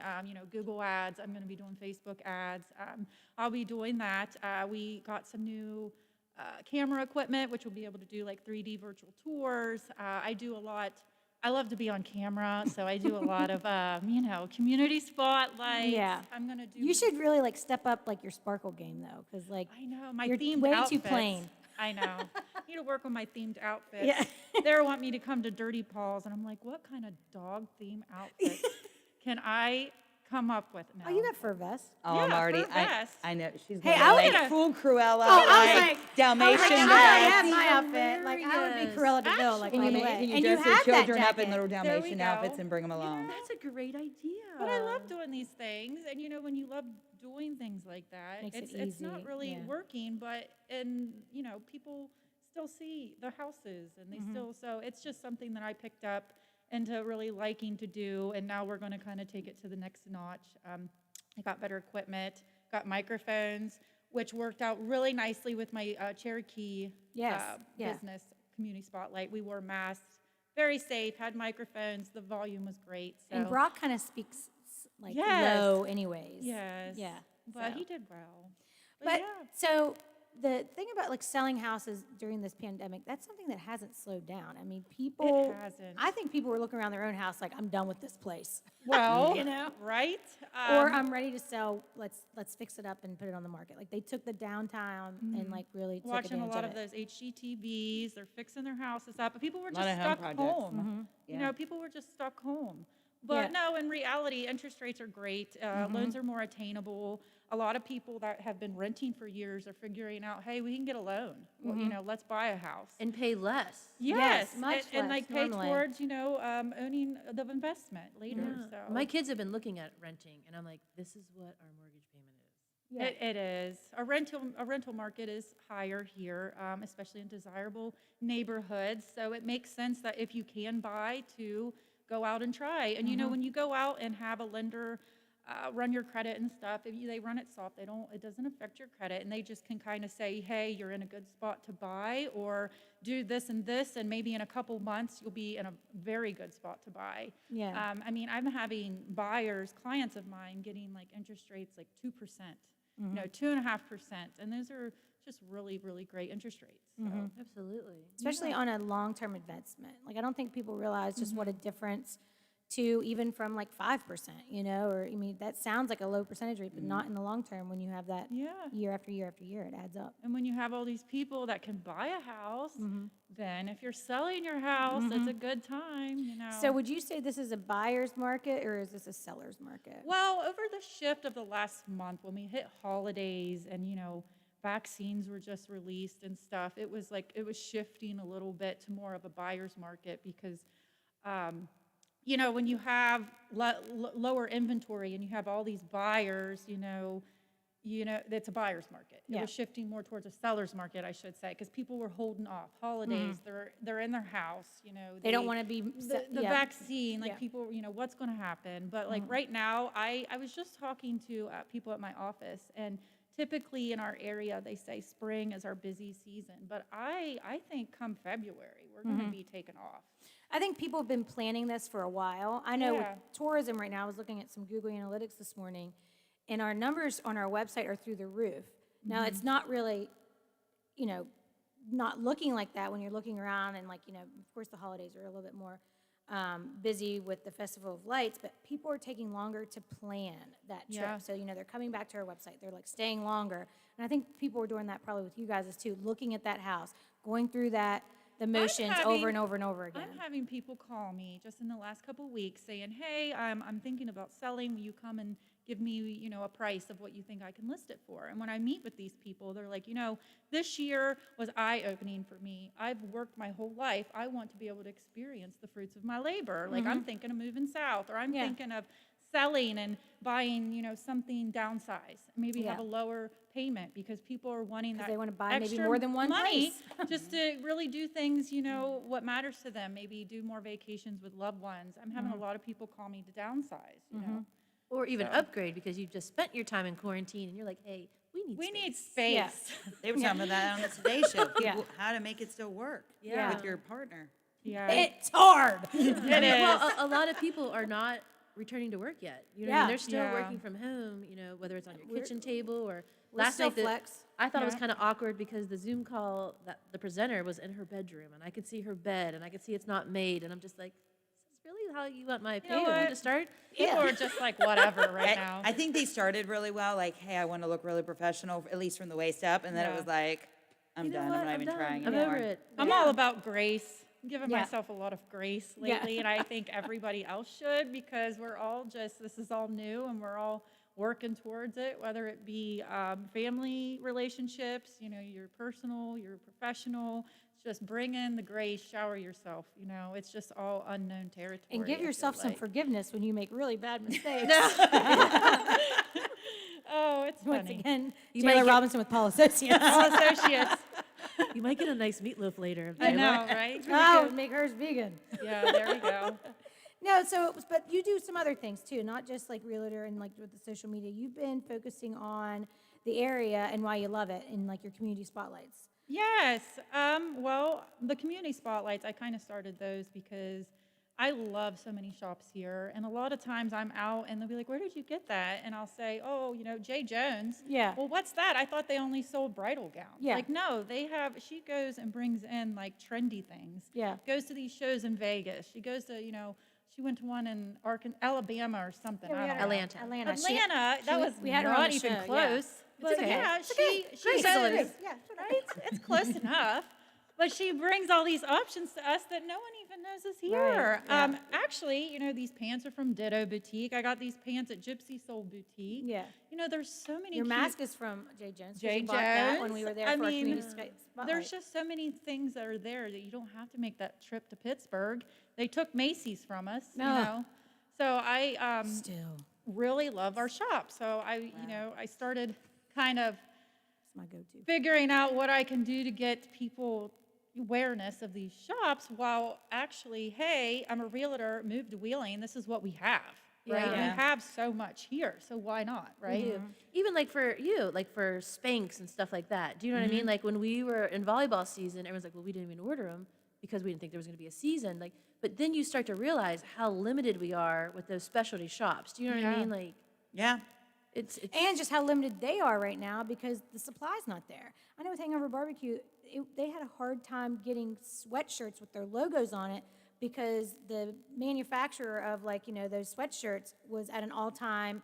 Google ads. I'm going to be doing Facebook ads. I'll be doing that. We got some new camera equipment, which will be able to do like 3D virtual tours. I do a lot. I love to be on camera, so I do a lot of, community spotlights. Yeah. I'm gonna do. You should really like step up like your sparkle game though, because like I know my you're themed way outfits. too plain. I know. I need to work on my themed outfits. Yeah. They want me to come to Dirty Paws, and I'm like, what kind of dog theme outfits can I come up with now? Oh, you got fur vest. Oh, Yeah, I'm already. fur vest. I know she's Hey, going I was like gonna- full Cruella, Oh, I was like like, Dalmatian. I vest. already have my outfit. Like, I would be Hilarious. Cruella de Vil, like, Can all you, the make, way. can you And dress your have that children up in jacket. little There we Dalmatian go. outfits and bring them along? That's a great idea. But I love doing these things, and when you love doing things like that, Makes it it's not easy, really yeah. working, but people still see the houses, and they still so it's just something that I picked up into really liking to do, and now we're going to kind of take it to the next notch. I got better equipment, got microphones, which worked out really nicely with my Cherokee Yeah. business community spotlight. We wore masks, very safe, had microphones, the volume was great. So. And Brock kind of speaks like Yes. low anyways. Yes. Yeah. But so. he did well. But yeah. so the thing about like selling houses during this pandemic, that's something that hasn't slowed down. I mean, people. It hasn't. I think people were looking around their own house like, I'm done with this place. Well, right? Or I'm ready to sell. Let's fix it up and put it on the market. Like they took the downtime and like really took watching a advantage lot of of it. those HGTVs. They're fixing their houses up, but people were Lot just of home stuck projects. home. Yeah. People were just stuck home. But no, in reality, interest rates are great. Loans are more attainable. A lot of people that have been renting for years are figuring out, hey, we can get a loan. Well, let's buy a house. And pay less. Yes, much and less like pay normally. towards, owning the investment later. Yeah. So My kids have been looking at renting, and I'm like, this is what our mortgage payment is. It is. A rental market is higher here, especially in desirable neighborhoods. So it makes sense that if you can buy, to go out and try. And when you go out and have a lender run your credit and stuff, if they run it soft, it doesn't affect your credit, and they just can kind of say, hey, you're in a good spot to buy, or do this, and maybe in a couple months you'll be in a very good spot to buy. Yeah. I'm having clients of mine, getting like interest rates like 2%. 2.5%, and those are just really, really great interest rates. So. Absolutely. Especially on a long-term investment. Like I don't think people realize just what a difference to even from like 5%, or I mean that sounds like a low percentage rate, but not in the long term when you have that year after year after year, it adds up. And when you have all these people that can buy a house, then if you're selling your house, it's a good time, So would you say this is a buyer's market or is this a seller's market? Well, over the shift of the last month, when we hit holidays and, vaccines were just released and stuff, it was shifting a little bit to more of a buyer's market because, when you have lower inventory and you have all these buyers, it's a buyer's market. It was shifting more towards a seller's market, I should say, because people were holding off. Holidays, they're in their house, They don't want to be the vaccine, people, what's going to happen. But like right now, I was just talking to people at my office, and typically in our area, they say spring is our busy season. But I think come February, we're going to be taken off. I think people have been planning this for a while. I know with tourism right now, I was looking at some Google Analytics this morning, and our numbers on our website are through the roof. Now, it's not really, not looking like that when you're looking around and of course the holidays are a little bit more busy with the Festival of Lights, but people are taking longer to plan that trip. Yeah. So, they're coming back to our website. They're like staying longer. And I think people are doing that probably with you guys too, looking at that house, going through the motions over and over and over again. I'm having people call me just in the last couple of weeks saying, hey, I'm thinking about selling. Will you come and give me, a price of what you think I can list it for? And when I meet with these people, they're like, this year was eye-opening for me. I've worked my whole life. I want to be able to experience the fruits of my labor. Like I'm thinking of moving south, or I'm thinking of selling and buying, something downsized. Maybe have a lower payment because people are wanting that they want to buy maybe extra more than one money place. just to really do things, what matters to them. Maybe do more vacations with loved ones. I'm having a lot of people call me to downsize, you know. Or even upgrade because you've just spent your time in quarantine and you're like, hey, we need space. Yeah. They were talking about that on the Today Show. People, how to make it still work with your partner. Yeah. It's hard. It is. Well, a lot of people are not returning to work yet. You know what I mean? They're still Yeah. working from home, whether it's on your kitchen table or we're last still night. flex. I thought it was kind of awkward because the Zoom call that the presenter was in her bedroom and I could see her bed and I could see it's not made and I'm just like, is this really how you want my know pay what? to start? People are just like, whatever right now. I think they started really well, like, hey, I want to look really professional, at least from the waist up, and then it was like, I'm You know done. what? I'm not I'm even done. trying I'm anymore. over it. I'm all about grace. I'm giving Yeah. myself a lot of grace Yeah. lately, and I think everybody else should because we're all just, this is all new and we're all working towards it, whether it be family relationships, you know, your personal, your professional. It's just bring in the grace, shower yourself, you know, it's just all unknown territory. And I give feel yourself some like. forgiveness when you make really bad mistakes. Oh, it's Once funny. again, You might Taylor get- Robinson with Paul Associates. All associates. You might get a nice meatloaf later. I Jayla. know, right? It's really Oh, good. make hers vegan. Yeah, there we go. No, so, but you do some other things too, not just like realtor and like with the social media. You've been focusing on the area and why you love it in like your community spotlights. Yes. Well, the community spotlights, I kind of started those because I love so many shops here. And a lot of times I'm out and they'll be like, where did you get that? And I'll say, oh, you know, Jay Jones. Yeah. Well, what's that? I thought they only sold bridal gowns. Yeah. Like, no, they have, she goes and brings in like trendy things. Yeah. Goes to these shows in Vegas. She goes to, you know, she went to one in Alabama or something. Yeah, I we don't had know. her- Atlanta. She- That she- was we had her on not the even show, yeah. close. But okay. yeah, It's okay. she Grace does. is always- Yeah, Right? It's close enough. But she brings all these options to us that no one even knows is here. Right, yeah. Actually, you know, these pants are from Ditto Boutique. I got these pants at Gypsy Soul Boutique. Yeah. You know, there's so many Your cute- mask is from Jay Jones. 'cause Jay you bought that Jones. when we were there I for our mean, community spotlight. there's just so many things that are there that you don't have to make that trip to Pittsburgh. They took Macy's from us, you No. know. So I Still, really love our shop. So you know, I started kind of it's my go-to. figuring out what I can do to get people awareness of these shops while actually, hey, I'm a realtor, moved to Wheeling, this is what we have, right? Yeah. We have so much here, so why not, right? We do. Even like for you, like for Spanx and stuff like that. Do you know what I mean? Like when we were in volleyball season, everyone's like, well, we didn't even order them because we didn't think there was going to be a season. Like, but then you start to realize how limited we are with those specialty shops. Do you know what I Yeah. mean? Like, Yeah. it's And just how limited they are right now because the supply's not there. I know with Hangover Barbecue, they had a hard time getting sweatshirts with their logos on it because the manufacturer of like, you know, those sweatshirts was at an all-time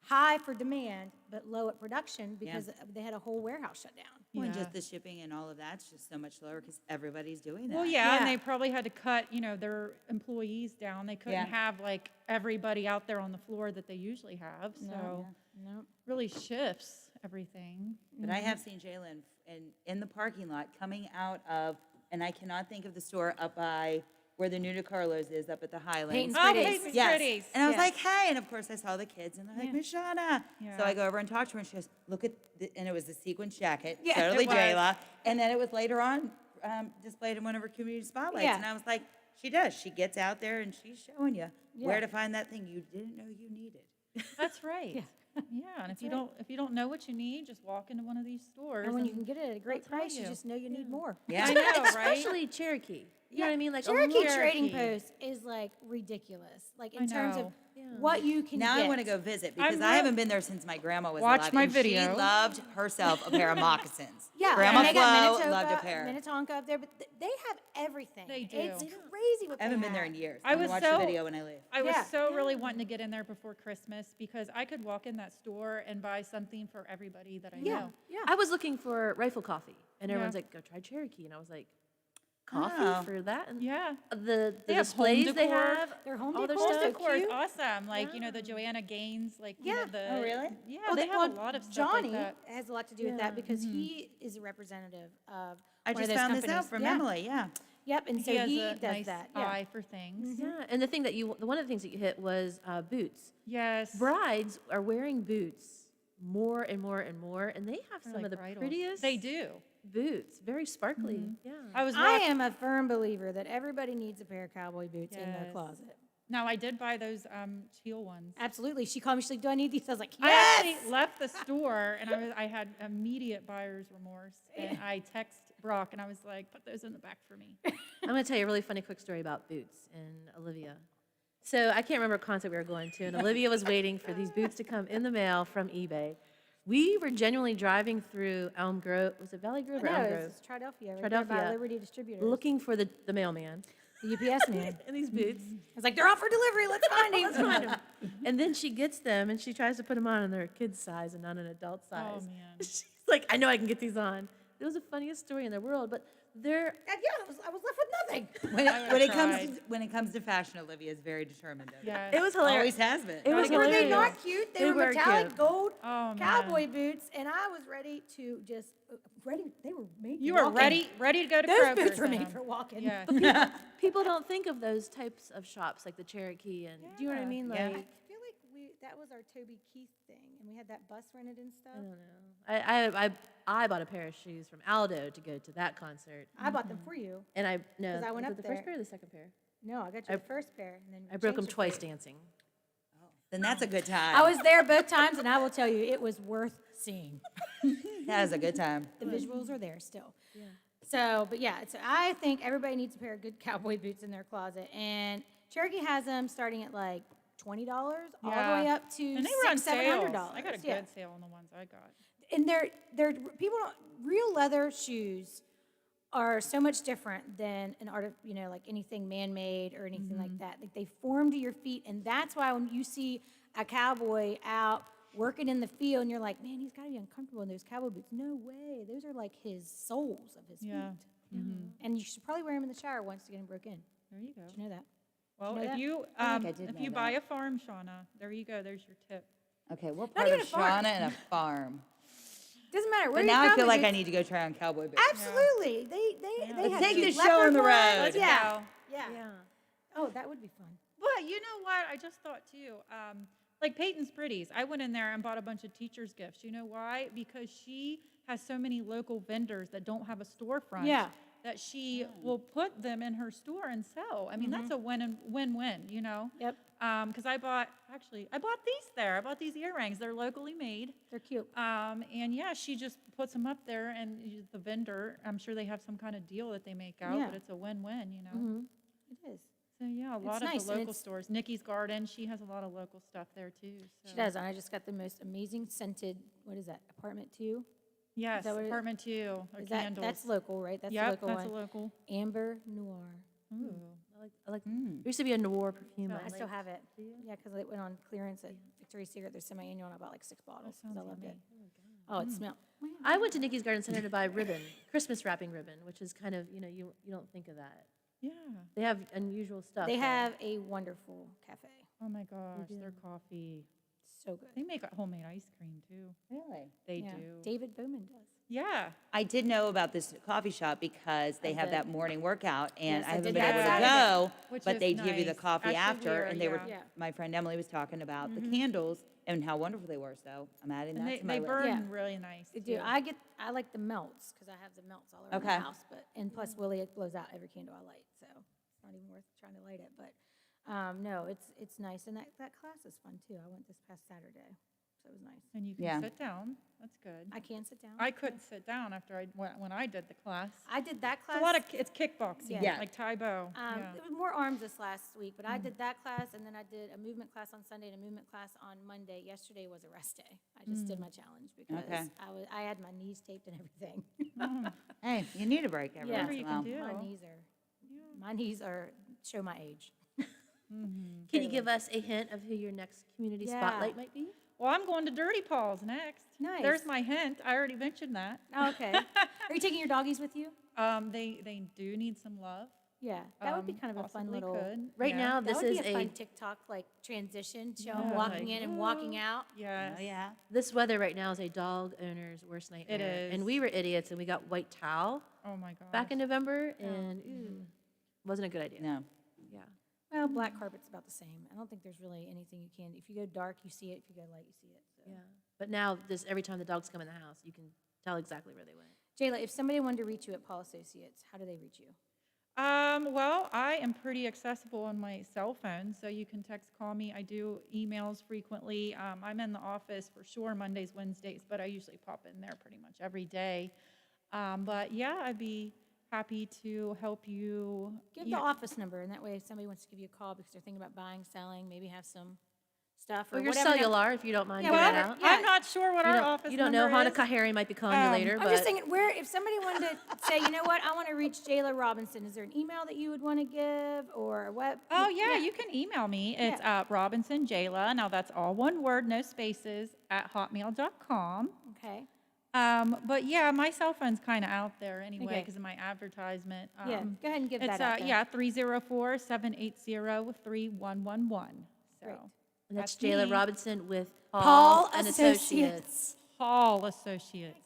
high for demand, but low at production because they had a whole warehouse shut down. Well, and Yeah. just the shipping and all of that's just so much lower because everybody's doing that. Well, yeah, and Yeah. they probably had to cut, you know, their employees down. They couldn't Yeah. have like everybody out there on the floor that they usually have, so No. really shifts everything. But I have seen Jalen in the parking lot coming out of, and I cannot think of the store up by where the new DeCarlo's is up at the Highlands. Peyton's Oh, Pretties. Peyton's Yes. Pretties. And I was Yeah. like, hey, and of course I saw the kids and they're like, Miss Shauna. Yeah. So I go over and talk to her and she goes, look at, and it was the sequin jacket, Yeah, totally it was. Jayla. And then it was later on displayed in one of her community spotlights. Yeah. And I was like, she does. She gets out there and she's showing you Yeah. where to find that thing you didn't know you needed. That's right. Yeah, and if you don't know what you need, just walk into one of these stores. And when you can get it at a great they'll tell price, you you. just know you need more. Yeah. I know, right? especially Cherokee. You know what I mean? Like a Cherokee lot- Trading Post is like ridiculous. Like in terms of know. what you can Now get. I want to go visit because I'm I real- haven't been there since my grandma was Watch alive. my and video. She loved herself a pair of moccasins. Yeah, Grandma and they got Flo Minnetonka, loved a pair. Minnetonka up there, but they have everything. They do. It's crazy what I haven't they been there have. in years. I I'm was gonna watch so- the video when I leave. I was Yeah. so really wanting to get in there before Christmas because I could walk in that store and buy something for everybody that I know. Yeah. I was looking for rifle coffee, and everyone's Yeah. like, go try Cherokee. And I was like, coffee Oh. for that? And Yeah. the They have home displays they decor. have, Their home all their decor is stuff. so Decor is cute. awesome. Like, you know, the Joanna Gaines, like, you know, Yeah. the. Oh, really? Yeah, Well, they the- have well, a lot of stuff Johnny like that. has a lot to do with that because he is a representative of I one of just those found this companies. out from Yeah. Emily. Yeah. Yep, and so He has he a does nice that. Yeah. eye for things. Yeah, and the thing that one of the things that you hit was boots. Yes. Brides are wearing boots more and more and more, and they have They're some like of the bridals. prettiest They do. boots, very sparkly. Yeah. I was I watching. am a firm believer that everybody needs a pair of cowboy boots in their Yes. closet. Now, I did buy those teal ones. Absolutely. She called me, she's like, do I need these? I was like, I yes! actually left the store and I had immediate buyer's remorse. And I text Brock and I was like, put those in the back for me. I'm going to tell you a really funny quick story about boots and Olivia. So I can't remember what concert we were going to, and Olivia was waiting for these boots to come in the mail from eBay. We were genuinely driving through Elm Grove. Was it Valley Grove or No, Elm Grove? it's Triadelphia, right there by Triadelphia. Liberty Distributors. Looking for the mailman The UPS man. in these boots. I was like, they're out for delivery. Let's find him. Let's find him. And then she gets them and she tries to put them on in their kid's size and not an adult size. Oh, man. She's like, I know I can get these on. It was the funniest story in the world, but they're I was left with nothing. When it comes to fashion, Olivia is very determined. Yes. It was hilarious. Always has been. It was Were hilarious. they not cute? They were metallic cute. gold Oh, cowboy boots, and I was ready to just ready. They were made. You for were walking. ready to go to Those Kroger's boots were in made them. for walking. Yeah. People don't think of those types of shops like the Cherokee and do you know what I mean? Like I feel like that was our Toby Keith thing, and we had that bus rented and stuff. I don't know. I bought a pair of shoes from Aldo to go to that concert. I bought them for you. And I no, 'Cause I went was up it the there. first pair or the second pair? No, I got you the first pair, and then I broke them changed it for twice you. dancing. Then that's a good time. I was there both times, and I will tell you, it was worth seeing. That was a good time. The visuals are there still. Yeah. So, but yeah, so I think everybody needs a pair of good cowboy boots in their closet, and Cherokee has them starting at like $20 all the way up to And they were on $600-700. sales. I got a good sale on the ones I got. And they're people real leather shoes are so much different than an art of, like anything man-made or anything like that. Like they form to your feet, and that's why when you see a cowboy out working in the field and you're like, man, he's got to be uncomfortable in those cowboy boots. No way. Those are like his soles of his feet. And you should probably wear them in the shower once to get them broke in. There you go. Did you know that? Well, Did you know if that? you I think I did if know you buy that. a farm, Shauna, there you go. There's your tip. Okay, what Not part even of a farm. Shauna and a farm? Doesn't matter. But now I feel like I need to go try on cowboy boots. Absolutely. They Let's had take cute this show on the leopard road. ones. Let's Yeah. go. Yeah. Oh, that would be fun. But you know what? I just thought too. Like Peyton's Pretties, I went in there and bought a bunch of teachers' gifts. You know why? Because she has so many local vendors that don't have a storefront. Yeah. That she will put them in her store and sell. I mean, that's a win-win, you know? Yep. Because I bought these there. I bought these earrings. They're locally made. They're cute. And yeah, she just puts them up there, and the vendor, I'm sure they have some kind of deal that they make out, Yeah. but it's a win-win, you know? It is. So yeah, a lot It's of nice, the and local it's- stores. Nikki's Garden, she has a lot of local stuff there too. So. She does. And I just got the most amazing scented, what is that, apartment 2? Yes, that what it- apartment 2. Or Is that, candles. that's local, right? That's Yep, the local that's one. a local. Amber Noir. Ooh. I like there used to be a noir perfume. I still have it. Yeah, because it went on clearance at Victoria's Secret. Their semi-annual, and I bought like 6 bottles because I loved it. Oh, it smelled. I went to Nikki's Garden Center to buy ribbon, Christmas wrapping ribbon, which is kind of, you don't think of that. Yeah. They have unusual stuff. They there. have a wonderful cafe. Oh my gosh, their coffee. So good. They make a homemade ice cream too. Really? They Yeah. do. David Bowman does. Yeah. I did know about this coffee shop because they have did. that morning workout, and Yes, I I haven't did been that able to Saturday. go, Which but is they give you the nice. coffee Actually, after, we and they were. yeah. My friend Emily was talking about the candles and how wonderful they were. So I'm adding And that they, to my they list. burn Yeah. really nice. They do. too. I like the melts because I have the melts all around Okay. the house. And plus Willie, it blows out every candle I light, so it's not even worth trying to light it. But no, it's nice, and that class is fun too. I went this past Saturday, so it was nice. And you can Yeah. sit down. That's good. I can sit down. I couldn't sit down after when I did the class. I did that class. It's a lot of it's kickboxing, Yeah. like Tai Bo. Yeah. It was more arms this last week, but I did that class, and then I did a movement class on Sunday and a movement class on Monday. Yesterday was a rest day. I just did my challenge because Okay. I had my knees taped and everything. Hey, you need a break every Yeah. once in a while. My knees are show my age. Can you give us a hint of who your next community Yeah. spotlight might be? Well, I'm going to Dirty Paws next. Nice. There's my hint. I already mentioned that. Oh, okay. Are you taking your doggies with you? They do need some love. Yeah, that would be kind of a fun possibly little. could. Right Yeah. now, That this would is be a fun TikTok like transition. Show them Yeah. walking Like, in and walking out. Yes. Oh, yeah. This weather right now is a dog owner's worst nightmare. is. And we were idiots, and we got white towel Oh my god. back in November, and ooh, wasn't a good idea. No. Yeah. Well, black carpet's about the same. I don't think there's really anything you can. If you go dark, you see it. If you go light, you see it. So. Yeah. But now, every time the dogs come in the house, you can tell exactly where they went. Jayla, if somebody wanted to reach you at Paul Associates, how do they reach you? Well, I am pretty accessible on my cell phone, so you can text, call me. I do emails frequently. I'm in the office for sure Mondays, Wednesdays, but I usually pop in there pretty much every day. But yeah, I'd be happy to help you. Give the office number, and that way if somebody wants to give you a call because they're thinking about buying, selling, maybe have some stuff or Or your whatever. cellular, if you don't mind Yeah, giving whatever. that out. Yeah. I'm not sure what You our don't- office You don't know. number Hanukkah is. Harry might be calling you later, I'm but just thinking, if somebody wanted to say, you know what, I want to reach Jayla Robinson, is there an email that you would want to give or what? Oh, yeah, you can email me. It's Robinson Jayla. Now, that's all one word, no spaces, at hotmail.com. Okay. But yeah, my cell phone's kind of out there anyway Okay. because of my advertisement. Yeah, go ahead and give it's, that out there. Yeah, 304-780-3111. So And that's me. Jayla Robinson with Paul Paul and Associates. Associates. Paul Associates.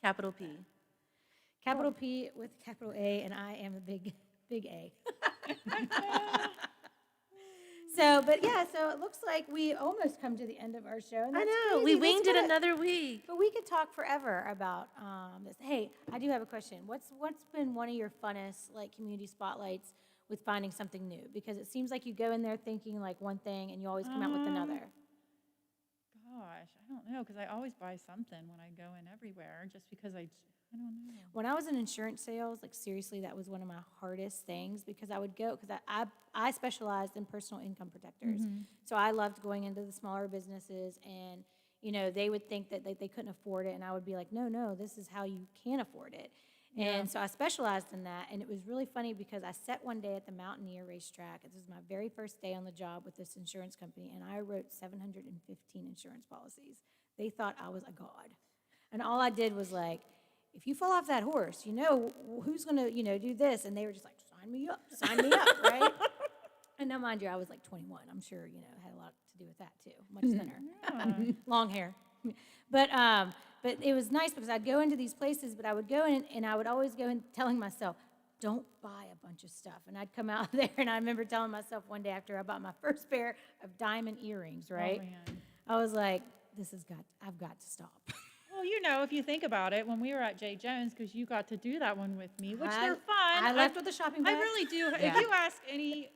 Capital P. Capital P with capital A, and I am a big A. So, but yeah, so it looks like we almost come to the end of our show. And I that's know, crazy. we This winged it kinda- another week. But we could talk forever about this. Hey, I do have a question. What's been one of your funnest like community spotlights with finding something new? Because it seems like you go in there thinking like one thing, and you always come out with another. Gosh, I don't know because I always buy something when I go in everywhere just because I don't know. When I was in insurance sales, like seriously, that was one of my hardest things because I would go, because I specialized in personal income protectors. Mhm. So I loved going into the smaller businesses, and, you know, they would think that they couldn't afford it. And I would be like, no, this is how you can afford it. Yeah. And so I specialized in that. And it was really funny because I sat one day at the Mountaineer racetrack. This was my very first day on the job with this insurance company. And I wrote 715 insurance policies. They thought I was a god. And all I did was like, if you fall off that horse, you know, who's going to, you know, do this? And they were just like, sign me up, right? And now, mind you, I was like 21. I'm sure, you know, it had a lot to do with that too. Much thinner, long hair. But it was nice because I'd go into these places, but I would go in and I would always go in telling myself, don't buy a bunch of stuff. And I'd come out there and I remember telling myself one day after I bought my first pair of diamond earrings, right? Oh, man. I was like, I've got to stop. Well, you know, if you think about it, when we were at J. Jones, because you got to do that one with me, which I- they're fun. I left with a shopping bag. I really do. If you ask any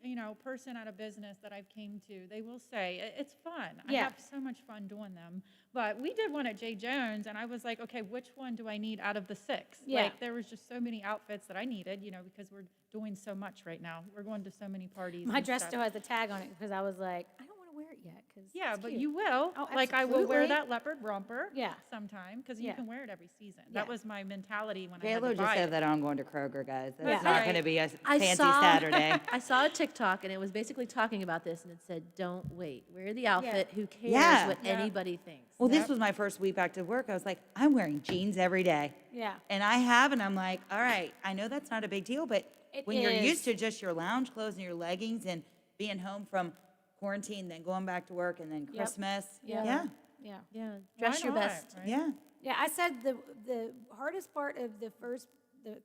you know person at a business that I've came to, they will say it's fun. I Yeah. have so much fun doing them. But we did one at J. Jones, and I was like, okay, which one do I need out of the 6? Yeah. Like there was just so many outfits that I needed, you know, because we're doing so much right now. We're going to so many parties. My and dress stuff. still has a tag on it because I was like, I don't want to wear it yet. Cause Yeah, it's but cute. you will. Oh, like I will wear absolutely. that leopard romper. Yeah. Sometime because Yeah. you can wear it every season. Yeah. That was my mentality when I had JLo to just buy said it. that I'm going to Kroger, guys. That's Yeah. not Right. going to be a I fancy saw- Saturday. I saw a TikTok and it was basically talking about this and it said, don't wait. Wear the outfit. Who cares Yeah. what Yeah. anybody thinks? Well, this was my first week back to work. I was like, I'm wearing jeans every day. Yeah. And I have, and I'm like, all right, I know that's not a big deal, but It when you're is. used to just your lounge clothes and your leggings and being home from quarantine, then going back to work and then Yep. Christmas. Yeah. Yeah. Yeah. Yeah, dress Why your not, best. right? Yeah. Yeah, I said the hardest part of the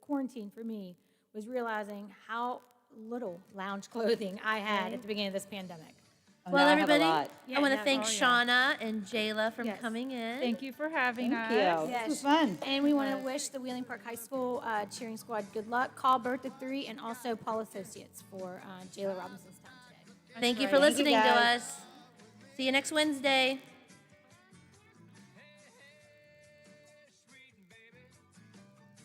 quarantine for me was realizing how little lounge clothing I had at the beginning of this pandemic. Oh, Well, now I have a everybody, lot. Yeah, I want to now- thank oh, yeah. Shauna and Jayla for Yes. coming in. Thank you for having Thank us. you. Yes. This was fun. And we want to wish the Wheeling Park High School cheering squad good luck. Call Bertha 3 and also Paul Associates for Jayla Robinson's time today. Thank you right. for Thank you, listening to guys. us. See you next Wednesday.